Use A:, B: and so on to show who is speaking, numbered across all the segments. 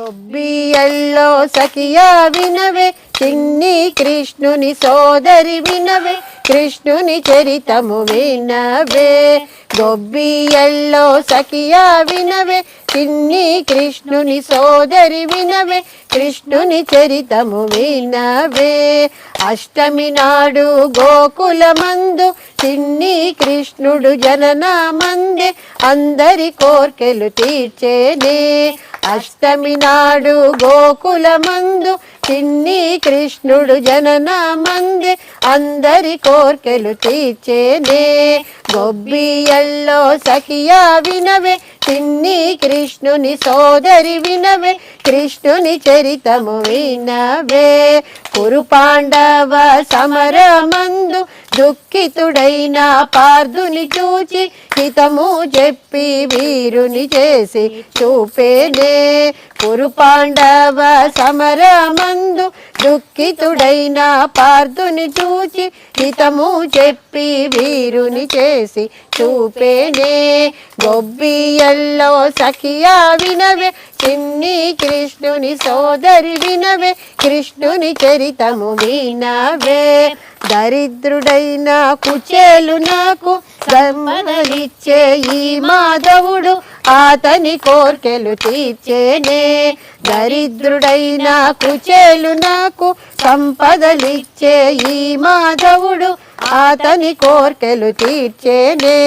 A: గొబ్బియల్లో సఖియా వినవే చిన్ని కృష్ణుని సోదరి వినవే కృష్ణుని చరితము వినవే గొబ్బియల్లో సఖియా వినవే చిన్ని కృష్ణుని సోదరి వినవే కృష్ణుని చరితము వినవే అష్టమి నాడు గోకులమందు చిన్ని కృష్ణుడు జననమందే అందరి కోర్కెలు తీర్చేనే అష్టమి నాడు గోకులమందు చిన్ని కృష్ణుడు జననమందే అందరి కోర్కెలు తీర్చేనే గొబ్బియల్లో సఖియా వినవే చిన్ని కృష్ణుని సోదరి వినవే కృష్ణుని చరితము వినవే కురు పాండవ సమరమందు దుఃఖితుడైన పార్థుని చూచి హితము చెప్పి వీరుని చేసి చూపేనే కురు పాండవ సమరమందు దుఃఖితుడైన పార్థుని చూచి హితము చెప్పి వీరుని చేసి చూపేనే గొబ్బియల్లో సఖియా వినవే చిన్ని కృష్ణుని సోదరి వినవే కృష్ణుని చరితము వినవే దరిద్రుడైన కుచేలు నాకు సంపదలిచ్చే ఈ మాధవుడు అతని కోర్కెలు తీర్చేనే దరిద్రుడైన కుచేలు నాకు సంపదలిచ్చే ఈ మాధవుడు అతని కోర్కెలు తీర్చేనే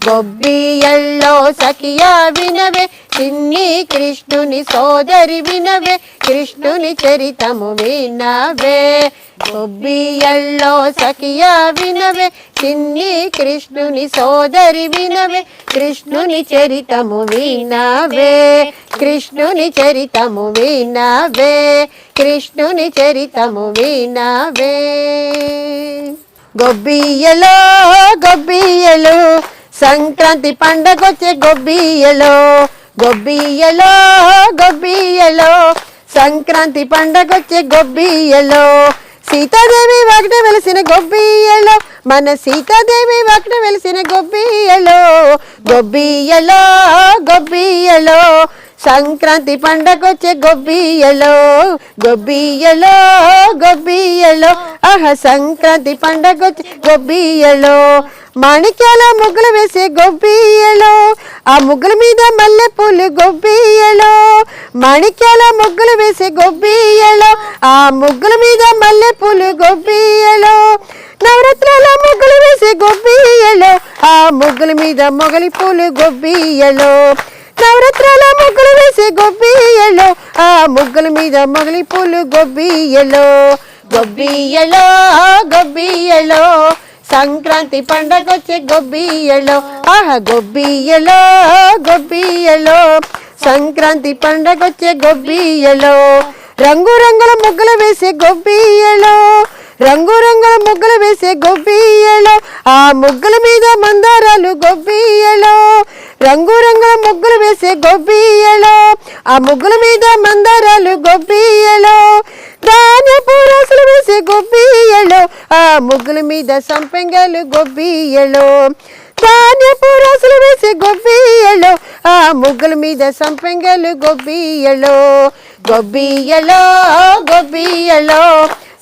A: గొబ్బియల్లో సఖియా వినవే చిన్ని కృష్ణుని సోదరి వినవే కృష్ణుని చరితము వినవే గొబ్బియల్లో సఖియా వినవే చిన్ని కృష్ణుని సోదరి వినవే కృష్ణుని చరితము వినవే కృష్ణుని చరితము వినవే కృష్ణుని చరితము వినవే గొబ్బియలో గొబ్బియలో సంక్రాంతి పండగొచ్చే గొబ్బియలో గొబ్బియలో గొబ్బియలో సంక్రాంతి పండగొచ్చే గొబ్బియలో సీతాదేవి వాకిట వెలిసిన గొబ్బియలో మన సీతాదేవి వాకిట వెలిసిన గొబ్బియలో గొబ్బియలో గొబ్బియలో సంక్రాంతి పండగొచ్చే గొబ్బియలో గొబ్బియలో గొబ్బియలో సంక్రాంతి పండగొచ్చే గొబ్బియలో మాణిక్యాల ముగ్గులు వేసే గొబ్బియలో ఆ ముగ్గుల మీద మల్లె పూలు గొబ్బియలో మాణిక్యాల ముగ్గులు వేసే గొబ్బియలో ఆ ముగ్గుల మీద మల్లె పూలు గొబ్బియలో నవరాత్రుల ముగ్గులు వేసే గొబ్బియలో ఆ ముగ్గుల మీద మొగలి పూలు గొబ్బియలో నవరాత్రుల ముగ్గులు వేసే గొబ్బియలో ఆ ముగ్గుల మీద మొగలి పూలు గొబ్బియలో గొబ్బియలో గొబ్బియలో సంక్రాంతి పండగొచ్చే గొబ్బియలో గొబ్బియలో గొబ్బియలో సంక్రాంతి పండగొచ్చే గొబ్బియలో రంగు రంగుల ముగ్గులు వేసే గొబ్బియలో రంగు రంగుల ముగ్గులు వేసే గొబ్బియలో ఆ ముగ్గుల మీద మందారాలు గొబ్బియలో రంగు రంగుల ముగ్గులు వేసే గొబ్బియలో ఆ ముగ్గుల మీద మందారాలు గొబ్బియలో ధాన్యపు రాసులు వేసే గొబ్బియలో ఆ ముగ్గుల మీద సంపెంగలు గొబ్బియలో ధాన్యపు రాసులు వేసే గొబ్బియలో ఆ ముగ్గుల మీద సంపెంగలు గొబ్బియలో గొబ్బియలో గొబ్బియలో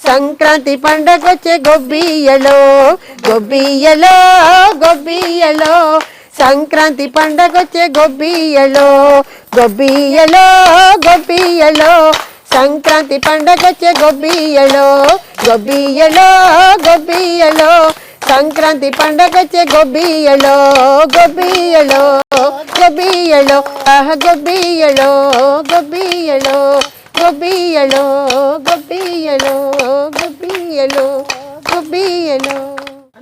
A: సంక్రాంతి పండగొచ్చే గొబ్బియలో గొబ్బియలో గొబ్బియలో సంక్రాంతి పండగొచ్చే గొబ్బియలో గొబ్బియలో గొబ్బియలో సంక్రాంతి పండగొచ్చే గొబ్బియలో గొబ్బియలో గొబ్బియలో సంక్రాంతి పండగొచ్చే గొబ్బియలో గొబ్బియలో గొబ్బియలో గొబ్బియలో గొబ్బియలో గొబ్బియలో గొబ్బియలో గొబ్బియలో గొబ్బియలో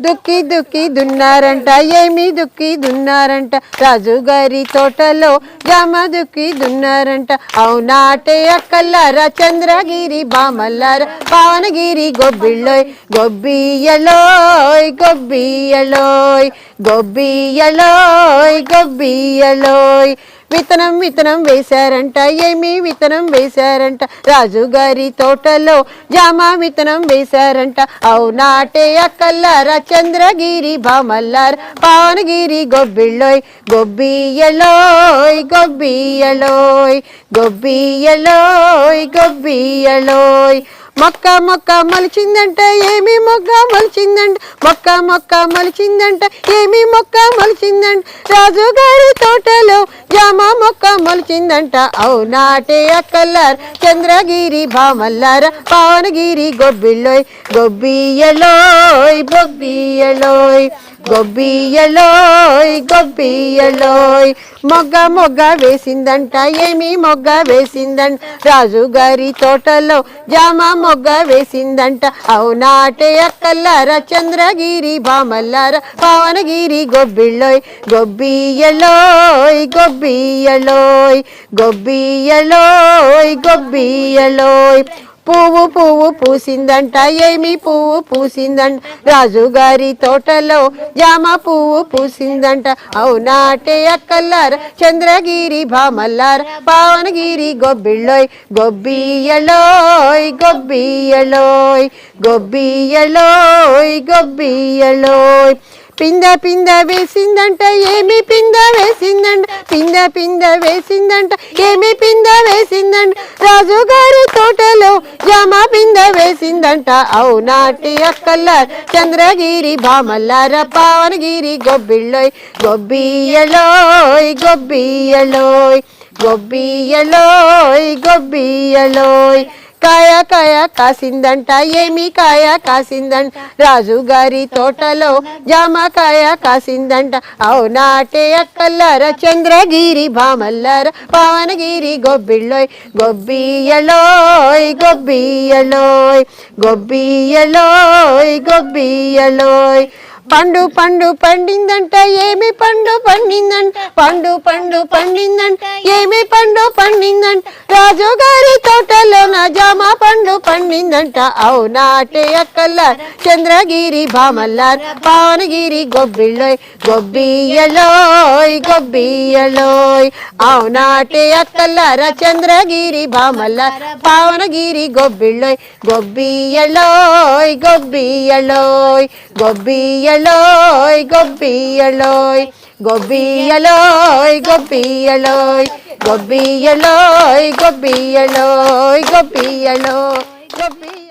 A: దుక్కి దుక్కి దున్నారంట ఏమి దుక్కి దున్నారంట రాజుగారి తోటలో జామ దుక్కి దున్నారంట అవునాటే అక్కల్లారా చంద్రగిరి బామల్లారా పవనగిరి గొబ్బిళ్ళోయ్ గొబ్బియలోయ్ గొబ్బియలోయ్ గొబ్బియలోయ్ గొబ్బియలోయ్ విత్తనం విత్తనం వేశారంట ఏమి విత్తనం వేశారంట రాజుగారి తోటలో జామ విత్తనం వేశారంట అవునాటే అక్కల్లారా చంద్రగిరి భామల్లారా పావనగిరి గొబ్బిళ్ళోయ్ గొబ్బియ్యలోయ్ గొబ్బియ్యలోయ్ గొబ్బియ్యలోయ్ గొబ్బియ్యలోయ్ మొక్క మొక్క మొలిచిందంట ఏమి మొక్క మొలిచిందంట మొక్క మొక్క మొలిచిందంట ఏమి మొక్క మొలిచిందంట రాజుగారి తోటలో జామ మొక్క మొలిచిందంట అవునాటే అక్కల్లారా చంద్రగిరి భామల్లారా పావనగిరి గొబ్బిళ్ళోయ్ గొబ్బియ్యలోయ్ గొబ్బియ్యలోయ్ గొబ్బియ్యలోయ్ గొబ్బియ్యలోయ్ మొగ్గ మొగ్గ వేసిందంట ఏమి మొగ్గ వేసిందంట రాజుగారి తోటలో జామ మొగ్గ వేసిందంట అవునాటే అక్కల్లారా చంద్రగిరి భామల్లారా పావనగిరి గొబ్బిళ్ళోయ్ గొబ్బియ్యలోయ్ గొబ్బియ్యలోయ్ గొబ్బియ్యలోయ్ గొబ్బియ్యలోయ్ పువ్వు పువ్వు పూసిందంట ఏమి పువ్వు పూసిందంట రాజుగారి తోటలో జామ పువ్వు పూసిందంట అవునాటే అక్కల్లారా చంద్రగిరి భామల్లారా పావనగిరి గొబ్బిళ్ళోయ్ గొబ్బియ్యలోయ్ గొబ్బియ్యలోయ్ గొబ్బియ్యలోయ్ గొబ్బియ్యలోయ్ పింద పింద వేసిందంట ఏమి పింద వేసిందంట పింద పింద వేసిందంట ఏమి పింద వేసిందంట రాజుగారి తోటలో జామ పింద వేసిందంట అవునాటి అక్కల్లారా చంద్రగిరి భామల్లారా పావనగిరి గొబ్బిళ్ళోయ్ గొబ్బియ్యలోయ్ గొబ్బియ్యలోయ్ గొబ్బియ్యలోయ్ గొబ్బియ్యలోయ్ కాయ కాయ కాసిందంట ఏమి కాయ కాసిందంట రాజుగారి తోటలో జామకాయ కాసిందంట అవునాటే అక్కల్లారా చంద్రగిరి భామల్లారా పావనగిరి గొబ్బిళ్ళోయ్ గొబ్బియ్యలోయ్ గొబ్బియ్యలోయ్ గొబ్బియ్యలోయ్ గొబ్బియ్యలోయ్ పండు పండు పండిందంట ఏమి పండు పండిందంట పండు పండు పండిందంట ఏమి పండు పండిందంట రాజుగారి తోటలో నా జామ పండు పండిందంట అవునాటే అక్కల్లారా చంద్రగిరి భామల్లారా పావనగిరి గొబ్బిళ్ళోయ్ గొబ్బియ్యలోయ్ గొబ్బియ్యలోయ్ అవునాటే అక్కల్లారా చంద్రగిరి భామల్లారా పావనగిరి గొబ్బిళ్ళోయ్ గొబ్బియ్యలోయ్ గొబ్బియ్యలోయ్ గొబ్బియ్యలోయ్ గొబ్బియ్యలోయ్ గొబ్బియ్యలోయ్ గొబ్బియ్యలోయ్ గొబ్బియ్యలోయ్ గొబ్బియ్యలోయ్ గొబ్బియ్యలోయ్ గొబ్బియ్య